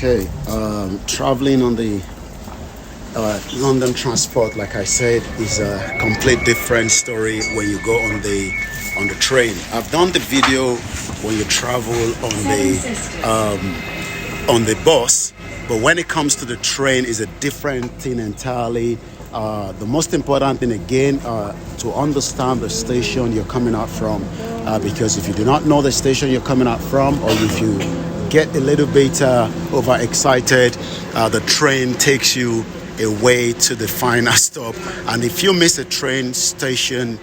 Okay, traveling on the London transport, like I said, is a complete different story when you go on the train. I've done the video when you travel on the bus, but when it comes to the train, is a different thing entirely. The most important thing again, to understand the station you're coming out from, because if you do not know the station you're coming out from, or if you get a little bit overexcited, the train takes you away to the final stop, and if you miss a train station,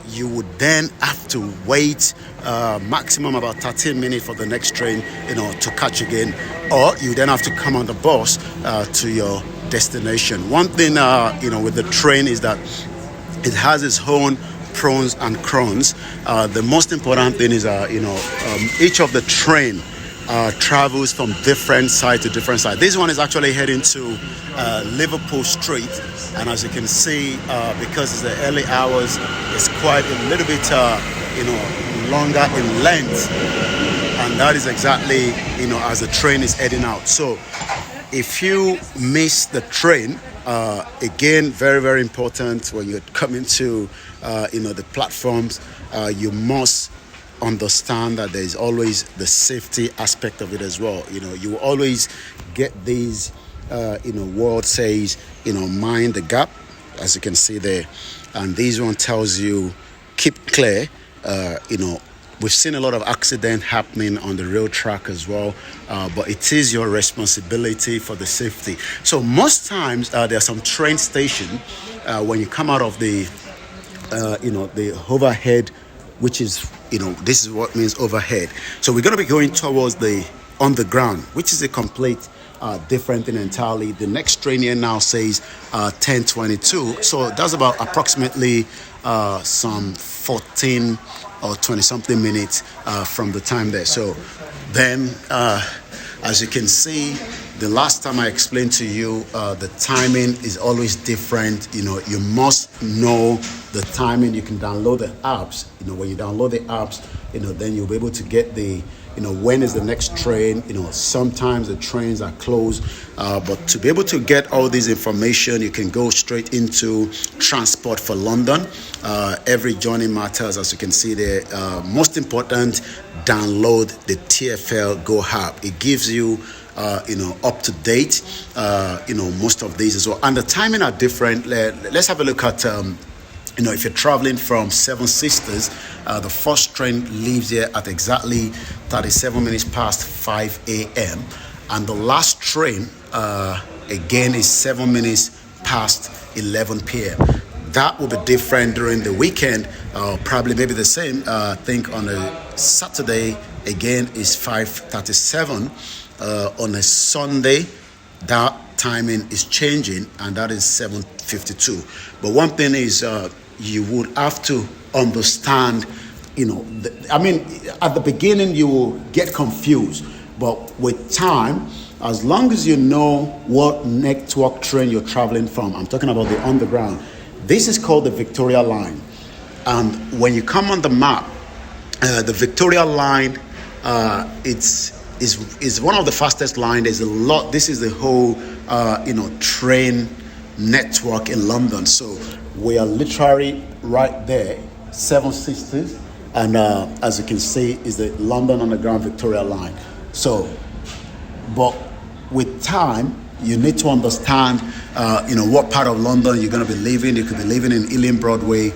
you would then have to wait maximum about 13 minutes for the next train, to catch again, or you then have to come on the bus to your destination. One thing with the train is that it has its own pros and cons. The most important thing is each of the train travels from different side to different side. This one is actually heading to Liverpool Street, and as you can see, because it's the early hours, it's quite a little bit longer in length, and that is exactly as the train is heading out. So if you miss the train, again, very, very important when you're coming to the platforms, you must understand that there is always the safety aspect of it as well. You will always get these word says mind the gap, as you can see there, and this one tells you keep clear. We've seen a lot of accident happening on the rail track as well, but it is your responsibility for the safety. So most times there are some train station when you come out of the overhead, which is this is what means overhead. So we're going to be going towards the underground, which is a complete different thing entirely. The next train here now says 10:22, so that's about approximately some 14 or 20 something minutes from the time there. So then as you can see, the last time I explained to you, the timing is always different. You must know the timing. You can download the apps. When you download the apps, then you'll be able to get the, when is the next train. Sometimes the trains are closed, but to be able to get all this information, you can go straight into Transport for London. Every journey matters, as you can see there. Most important, download the TFL Go app. It gives you up to date, most of these as well. And the timing are different. Let's have a look at, if you're traveling from Seven Sisters, the first train leaves here at exactly 37 minutes past 5 a.m. And the last train, again, is 7 minutes past 11 p.m. That will be different during the weekend, probably maybe the same. I think on a Saturday, again, is 5:37. On a Sunday, that timing is changing, and that is 7:52. But one thing is, you would have to understand, at the beginning you will get confused, but with time, as long as you know what network train you're traveling from, I'm talking about the underground. This is called the Victoria Line, and when you come on the map, the Victoria Line, is one of the fastest line. There's a lot. This is the whole train network in London. So we are literally right there, Seven Sisters, and as you can see, is the London Underground Victoria Line. So, but with time, you need to understand, what part of London you're going to be living. You could be living in Ealing Broadway.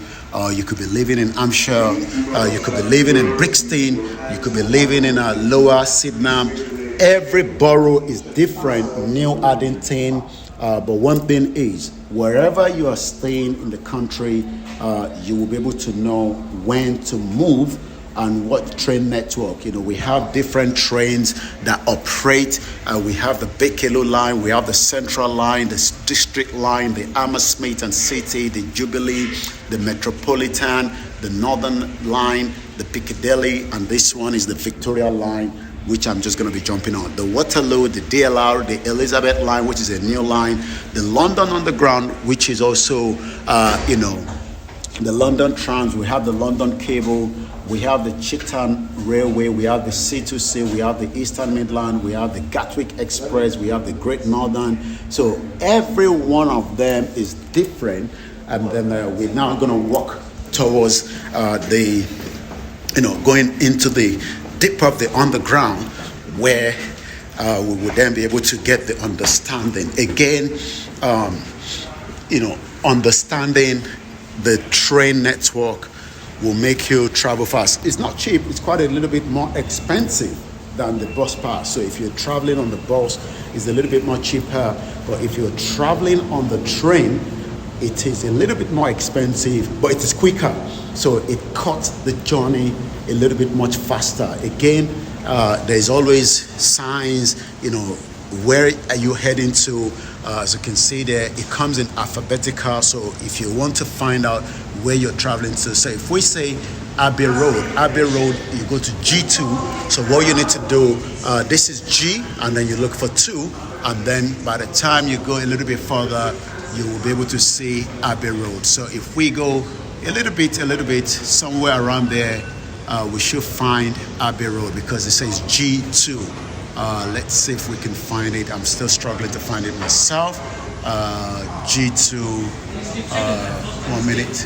You could be living in Hampshire. You could be living in Brixton. You could be living in Lower Sydenham. Every borough is different. New Addington. But one thing is, wherever you are staying in the country, you will be able to know when to move and what train network. We have different trains that operate. We have the Bakerloo line, we have the Central line, the District line, the Hammersmith and City, the Jubilee, the Metropolitan, the Northern line, the Piccadilly, and this one is the Victoria line, which I'm just going to be jumping on. The Waterloo, the DLR, the Elizabeth line, which is a new line, the London Underground, which is also, the London Trams. We have the London Cable, We have the Chitan Railway, we have the C2C, we have the Eastern Midland, we have the Gatwick Express, we have the Great Northern. So every one of them is different. And then we're now going to walk towards going into the deep of the underground, where we will then be able to get the understanding. Again, understanding the train network will make you travel fast. It's not cheap. It's quite a little bit more expensive than the bus pass. So if you're traveling on the bus, it's a little bit more cheaper. But if you're traveling on the train, it is a little bit more expensive, but it is quicker. So it cuts the journey a little bit much faster. Again, there's always signs, where are you heading to? As you can see there, it comes in alphabetical. So if you want to find out where you're traveling to, so if we say Abbey Road, you go to G2. So what you need to do, this is G, and then you look for 2, and then by the time you go a little bit further, you will be able to see Abbey Road. So if we go a little bit, somewhere around there, we should find Abbey Road, because it says G2. Let's see if we can find it. I'm still struggling to find it myself. G2, 1 minute.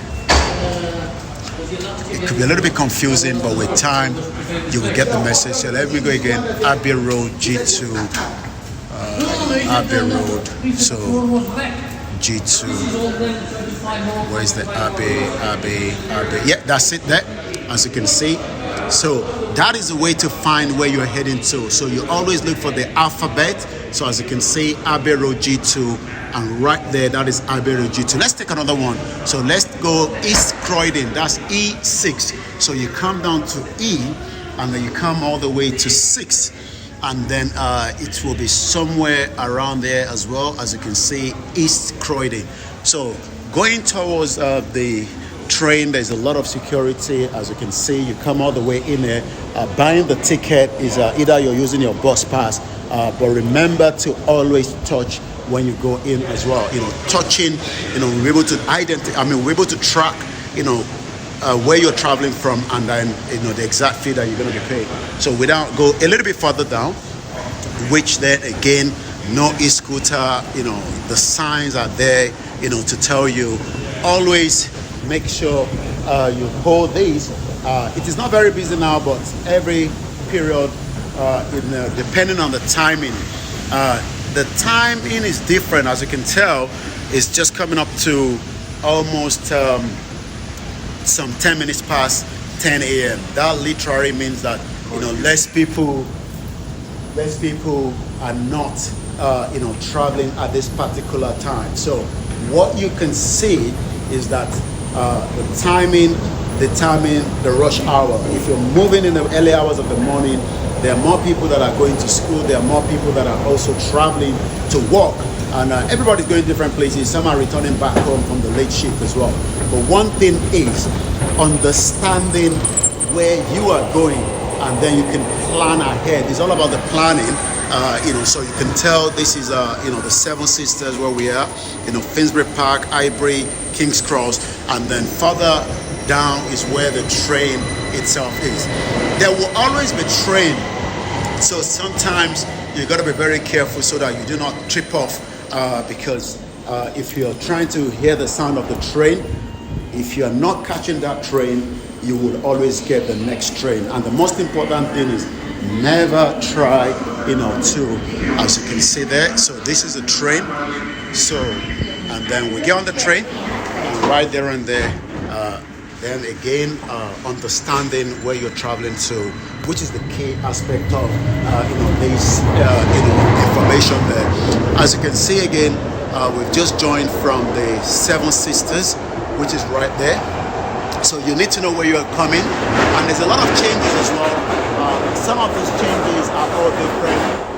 It could be a little bit confusing, but with time, you will get the message. So let me go again. Abbey Road, G2, Abbey Road. So G2, where's the Abbey? Yeah, that's it there, as you can see. So that is a way to find where you're heading to. So you always look for the alphabet. So as you can see, Abbey Road G2, and right there, that is Abbey Road G2. Let's take another one. So let's go East Croydon, that's E6. So you come down to E, and then you come all the way to 6. And then it will be somewhere around there as well, as you can see, East Croydon. So going towards the train, there's a lot of security. As you can see, you come all the way in there. Buying the ticket is either you're using your bus pass, but remember to always touch when you go in as well. Touching, we're able to identify, we're able to track, where you're traveling from, and then the exact fee that you're going to be paid. So without go a little bit further down, which then again, no e-scooter, the signs are there, to tell you. Always make sure you hold these. It is not very busy now, but every period, depending on the timing, the timing is different. As you can tell, it's just coming up to almost some 10 minutes past 10 a.m. That literally means that less people are not traveling at this particular time. So what you can see is that the timing determine the rush hour. If you're moving in the early hours of the morning, there are more people that are going to school. There are more people that are also traveling to work. And everybody's going different places. Some are returning back home from the late shift as well. But one thing is understanding where you are going, and then you can plan ahead. It's all about the planning, so you can tell this is, the Seven Sisters where we are, Finsbury Park, Highbury, King's Cross, and then further down is where the train itself is. There will always be train, so sometimes you got to be very careful so that you do not trip off. Because if you're trying to hear the sound of the train, if you're not catching that train, you will always get the next train. And the most important thing is never try, to, as you can see there. So this is a train. So, and then we get on the train, and right there and there, then again, understanding where you're traveling to, which is the key aspect of, this, information there. As you can see again, we've just joined from the Seven Sisters, which is right there. So you need to know where you are coming, and there's a lot of changes as well. Some of these changes are all different.